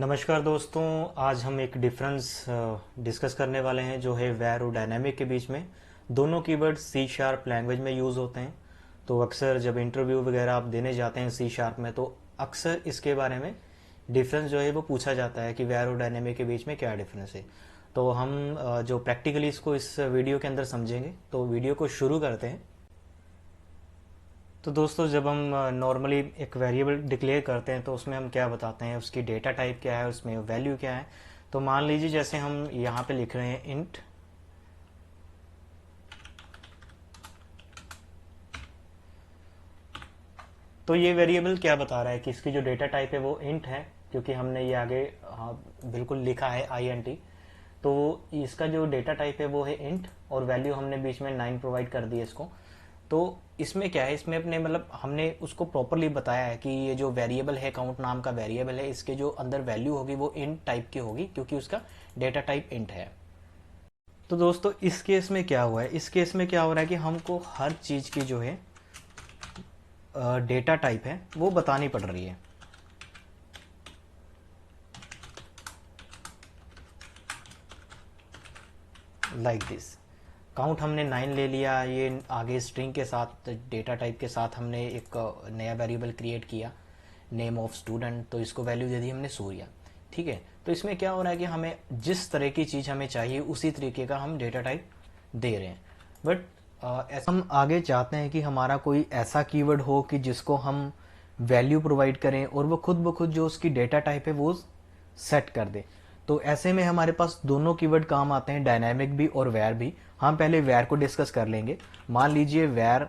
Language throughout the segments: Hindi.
नमस्कार दोस्तों। आज हम एक डिफरेंस डिस्कस करने वाले हैं जो है वैर और डायनामिक के बीच में। दोनों कीवर्ड सी शार्प लैंग्वेज में यूज़ होते हैं। तो अक्सर जब इंटरव्यू वगैरह आप देने जाते हैं सी शार्प में तो अक्सर इसके बारे में डिफरेंस जो है वो पूछा जाता है कि वैर और डायनामिक के बीच में क्या डिफरेंस है। तो हम जो प्रैक्टिकली इसको इस वीडियो के अंदर समझेंगे। तो वीडियो को शुरू करते हैं। तो दोस्तों, जब हम नॉर्मली एक वेरिएबल डिक्लेयर करते हैं तो उसमें हम क्या बताते हैं, उसकी डेटा टाइप क्या है, उसमें वैल्यू क्या है। तो मान लीजिए जैसे हम यहाँ पे लिख रहे हैं इंट, तो ये वेरिएबल क्या बता रहा है कि इसकी जो डेटा टाइप है वो इंट है, क्योंकि हमने ये आगे बिल्कुल लिखा है आई एन टी। तो इसका जो डेटा टाइप है वो है इंट और वैल्यू हमने बीच में 9 प्रोवाइड कर दी है इसको। तो इसमें क्या है, इसमें अपने मतलब हमने उसको प्रॉपरली बताया है कि ये जो वेरिएबल है, काउंट नाम का वेरिएबल है, इसके जो अंदर वैल्यू होगी वो इंट टाइप की होगी क्योंकि उसका डेटा टाइप इंट है। तो दोस्तों, इस केस में क्या हुआ है, इस केस में क्या हो रहा है कि हमको हर चीज़ की जो है डेटा टाइप है वो बतानी पड़ रही है। लाइक दिस, काउंट हमने 9 ले लिया, ये आगे स्ट्रिंग के साथ डेटा टाइप के साथ हमने एक नया वेरिएबल क्रिएट किया, नेम ऑफ स्टूडेंट, तो इसको वैल्यू दे दी हमने सूर्या। ठीक है। तो इसमें क्या हो रहा है कि हमें जिस तरह की चीज़ हमें चाहिए उसी तरीके का हम डेटा टाइप दे रहे हैं। बट ऐसा हम आगे चाहते हैं कि हमारा कोई ऐसा कीवर्ड हो कि जिसको हम वैल्यू प्रोवाइड करें और वो खुद ब खुद जो उसकी डेटा टाइप है वो सेट कर दे। तो ऐसे में हमारे पास दोनों कीवर्ड काम आते हैं, डायनामिक भी और वैर भी। हम पहले वैर को डिस्कस कर लेंगे। मान लीजिए वैर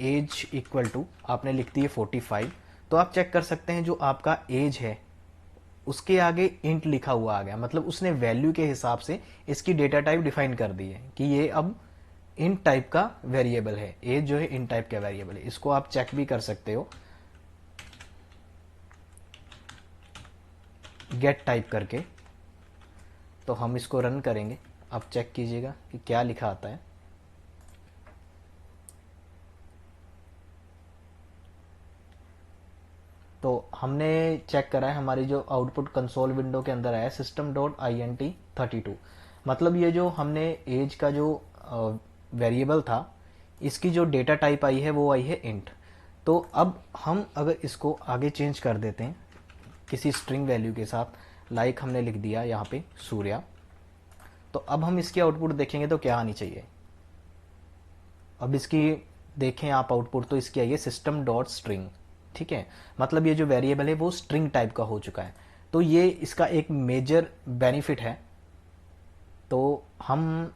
एज इक्वल टू आपने लिख दी है 45। तो आप चेक कर सकते हैं जो आपका एज है उसके आगे इंट लिखा हुआ आ गया, मतलब उसने वैल्यू के हिसाब से इसकी डेटा टाइप डिफाइन कर दी है कि ये अब इंट टाइप का वेरिएबल है। एज जो है इंट टाइप का वेरिएबल है, इसको आप चेक भी कर सकते हो गेट टाइप करके। तो हम इसको रन करेंगे, आप चेक कीजिएगा कि क्या लिखा आता है। तो हमने चेक करा है, हमारी जो आउटपुट कंसोल विंडो के अंदर है system dot I N T 32। मतलब ये जो हमने एज का जो वेरिएबल था इसकी जो डेटा टाइप आई है वो आई है इंट। तो अब हम अगर इसको आगे चेंज कर देते हैं किसी स्ट्रिंग वैल्यू के साथ, लाइक हमने लिख दिया यहाँ पे सूर्या, तो अब हम इसकी आउटपुट देखेंगे तो क्या आनी चाहिए। अब इसकी देखें आप आउटपुट, तो इसकी आई है सिस्टम डॉट स्ट्रिंग। ठीक है, मतलब ये जो वेरिएबल है वो स्ट्रिंग टाइप का हो चुका है। तो ये इसका एक मेजर बेनिफिट है। तो हम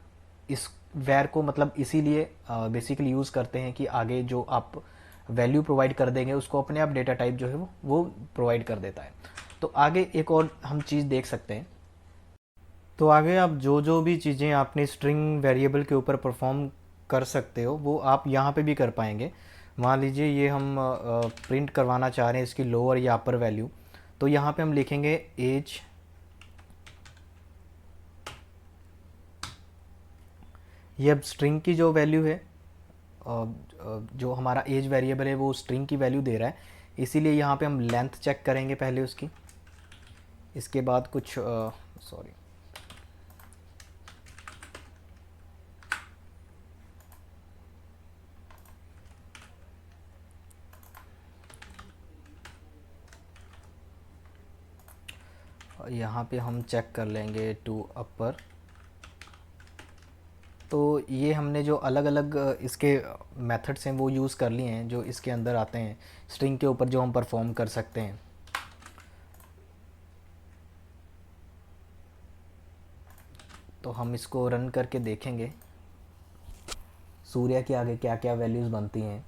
इस वैर को मतलब इसीलिए बेसिकली यूज़ करते हैं कि आगे जो आप वैल्यू प्रोवाइड कर देंगे उसको अपने आप डेटा टाइप जो है वो प्रोवाइड कर देता है। तो आगे एक और हम चीज़ देख सकते हैं। तो आगे आप जो जो भी चीज़ें आपने स्ट्रिंग वेरिएबल के ऊपर परफॉर्म कर सकते हो वो आप यहाँ पे भी कर पाएंगे। मान लीजिए ये हम प्रिंट करवाना चाह रहे हैं इसकी लोअर या अपर वैल्यू, तो यहाँ पे हम लिखेंगे एज, ये अब स्ट्रिंग की जो वैल्यू है, जो हमारा एज वेरिएबल है वो स्ट्रिंग की वैल्यू दे रहा है, इसीलिए यहाँ पे हम लेंथ चेक करेंगे पहले उसकी। इसके बाद कुछ सॉरी, यहाँ पे हम चेक कर लेंगे टू अपर। तो ये हमने जो अलग अलग इसके मेथड्स हैं वो यूज़ कर लिए हैं जो इसके अंदर आते हैं स्ट्रिंग के ऊपर जो हम परफॉर्म कर सकते हैं। तो हम इसको रन करके देखेंगे सूर्य के आगे क्या क्या वैल्यूज़ बनती हैं।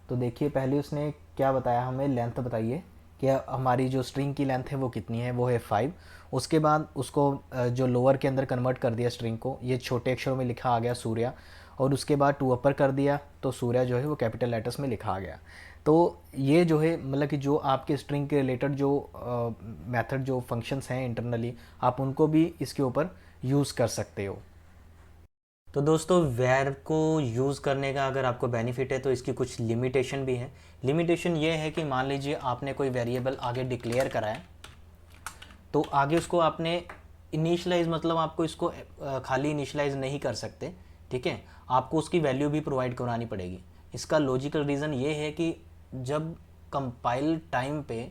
तो देखिए पहले उसने क्या बताया, हमें लेंथ बताइए कि हमारी जो स्ट्रिंग की लेंथ है वो कितनी है, वो है 5। उसके बाद उसको जो लोअर के अंदर कन्वर्ट कर दिया स्ट्रिंग को, ये छोटे अक्षरों में लिखा आ गया सूर्या, और उसके बाद टू अपर कर दिया तो सूर्या जो है वो कैपिटल लेटर्स में लिखा आ गया। तो ये जो है मतलब कि जो आपके स्ट्रिंग के रिलेटेड जो मेथड जो फंक्शंस हैं इंटरनली, आप उनको भी इसके ऊपर यूज़ कर सकते हो। तो दोस्तों, वैर को यूज़ करने का अगर आपको बेनिफिट है तो इसकी कुछ लिमिटेशन भी है। लिमिटेशन ये है कि मान लीजिए आपने कोई वेरिएबल आगे डिक्लेयर करा है, तो आगे उसको आपने इनिशलाइज, मतलब आपको इसको खाली इनिशलाइज नहीं कर सकते, ठीक है, आपको उसकी वैल्यू भी प्रोवाइड करानी पड़ेगी। इसका लॉजिकल रीज़न ये है कि जब कंपाइल टाइम पे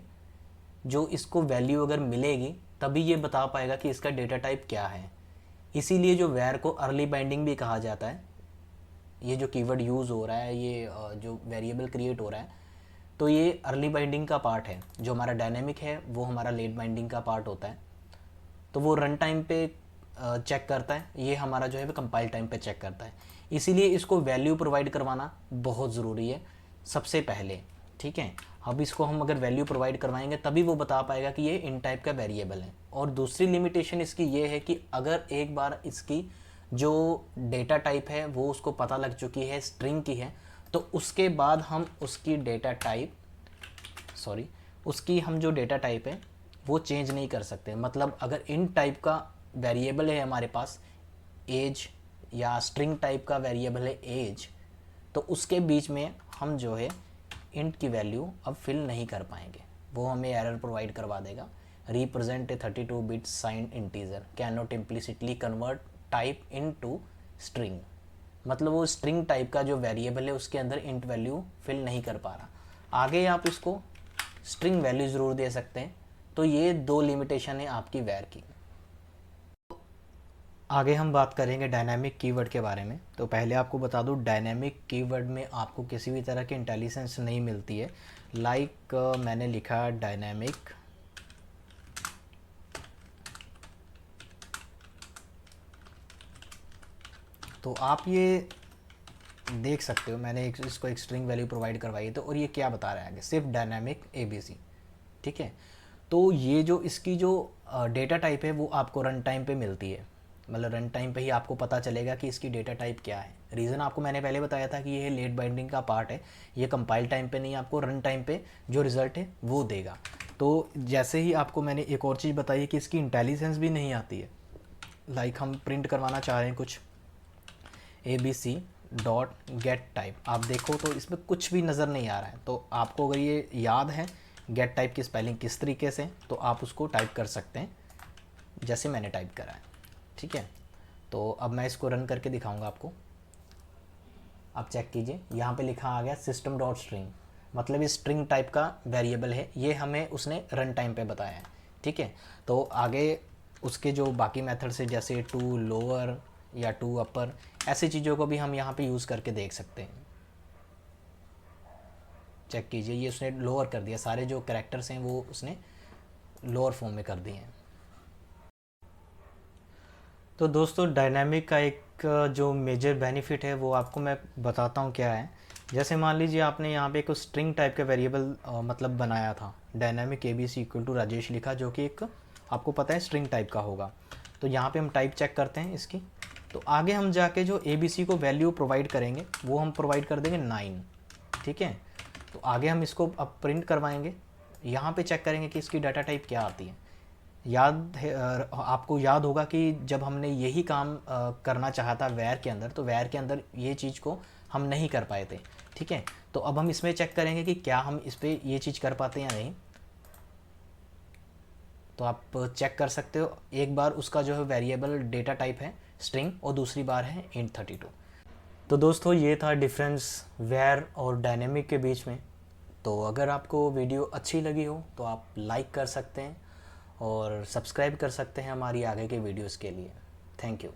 जो इसको वैल्यू अगर मिलेगी तभी ये बता पाएगा कि इसका डेटा टाइप क्या है। इसीलिए जो वैर को अर्ली बाइंडिंग भी कहा जाता है। ये जो कीवर्ड यूज़ हो रहा है, ये जो वेरिएबल क्रिएट हो रहा है, तो ये अर्ली बाइंडिंग का पार्ट है। जो हमारा डायनेमिक है वो हमारा लेट बाइंडिंग का पार्ट होता है। तो वो रन टाइम पे चेक करता है, ये हमारा जो है वो कंपाइल टाइम पे चेक करता है। इसीलिए इसको वैल्यू प्रोवाइड करवाना बहुत ज़रूरी है सबसे पहले, ठीक है। अब इसको हम अगर वैल्यू प्रोवाइड करवाएंगे तभी वो बता पाएगा कि ये इन टाइप का वेरिएबल है। और दूसरी लिमिटेशन इसकी ये है कि अगर एक बार इसकी जो डेटा टाइप है वो उसको पता लग चुकी है, स्ट्रिंग की है, तो उसके बाद हम उसकी डेटा टाइप उसकी हम जो डेटा टाइप है वो चेंज नहीं कर सकते। मतलब अगर इन टाइप का वेरिएबल है हमारे पास एज, या स्ट्रिंग टाइप का वेरिएबल है एज, तो उसके बीच में हम जो है इंट की वैल्यू अब फिल नहीं कर पाएंगे, वो हमें एरर प्रोवाइड करवा देगा। Represent a 32 bit signed integer can not implicitly convert type int to string. मतलब वो स्ट्रिंग टाइप का जो वेरिएबल है उसके अंदर इंट वैल्यू फिल नहीं कर पा रहा। आगे आप इसको स्ट्रिंग वैल्यू ज़रूर दे सकते हैं। तो ये दो लिमिटेशन है आपकी वैर की। आगे हम बात करेंगे डायनामिक कीवर्ड के बारे में। तो पहले आपको बता दूं, डायनामिक कीवर्ड में आपको किसी भी तरह की इंटेलिजेंस नहीं मिलती है। लाइक मैंने लिखा डायनामिक, तो आप ये देख सकते हो मैंने इसको एक स्ट्रिंग वैल्यू प्रोवाइड करवाई है। तो और ये क्या बता रहा है, सिर्फ डायनामिक ABC, ठीक है। तो ये जो इसकी जो डेटा टाइप है वो आपको रन टाइम पे मिलती है। मतलब रन टाइम पे ही आपको पता चलेगा कि इसकी डेटा टाइप क्या है। रीज़न आपको मैंने पहले बताया था कि ये लेट बाइंडिंग का पार्ट है, ये कंपाइल टाइम पे नहीं, आपको रन टाइम पे जो रिज़ल्ट है वो देगा। तो जैसे ही आपको मैंने एक और चीज़ बताई है कि इसकी इंटेलिजेंस भी नहीं आती है। लाइक हम प्रिंट करवाना चाह रहे हैं कुछ ABC डॉट गेट टाइप, आप देखो तो इसमें कुछ भी नज़र नहीं आ रहा है। तो आपको अगर ये याद है गेट टाइप की स्पेलिंग किस तरीके से, तो आप उसको टाइप कर सकते हैं जैसे मैंने टाइप करा है, ठीक है। तो अब मैं इसको रन करके दिखाऊंगा आपको। आप चेक कीजिए, यहाँ पे लिखा आ गया सिस्टम डॉट स्ट्रिंग, मतलब ये स्ट्रिंग टाइप का वेरिएबल है, ये हमें उसने रन टाइम पे बताया है, ठीक है। तो आगे उसके जो बाकी मेथड से जैसे टू लोअर या टू अपर, ऐसी चीज़ों को भी हम यहाँ पे यूज़ करके देख सकते हैं। चेक कीजिए, ये उसने लोअर कर दिया, सारे जो कैरेक्टर्स हैं वो उसने लोअर फॉर्म में कर दिए हैं। तो दोस्तों डायनामिक का एक जो मेजर बेनिफिट है वो आपको मैं बताता हूँ क्या है। जैसे मान लीजिए आपने यहाँ पे एक स्ट्रिंग टाइप का वेरिएबल मतलब बनाया था, dynamic ABC equal to Rajesh लिखा, जो कि एक आपको पता है स्ट्रिंग टाइप का होगा। तो यहाँ पे हम टाइप चेक करते हैं इसकी। तो आगे हम जाके जो ABC को वैल्यू प्रोवाइड करेंगे वो हम प्रोवाइड कर देंगे 9, ठीक है। तो आगे हम इसको अब प्रिंट करवाएंगे, यहाँ पे चेक करेंगे कि इसकी डाटा टाइप क्या आती है। याद है आपको याद होगा कि जब हमने यही काम करना चाहा था वैर के अंदर, तो वैर के अंदर ये चीज़ को हम नहीं कर पाए थे, ठीक है। तो अब हम इसमें चेक करेंगे कि क्या हम इस पर ये चीज़ कर पाते हैं या नहीं। तो आप चेक कर सकते हो, एक बार उसका जो है वेरिएबल डेटा टाइप है स्ट्रिंग और दूसरी बार है int 32। तो दोस्तों ये था डिफरेंस वैर और डायनेमिक के बीच में। तो अगर आपको वीडियो अच्छी लगी हो तो आप लाइक कर सकते हैं और सब्सक्राइब कर सकते हैं हमारी आगे के वीडियोस के लिए। Thank you.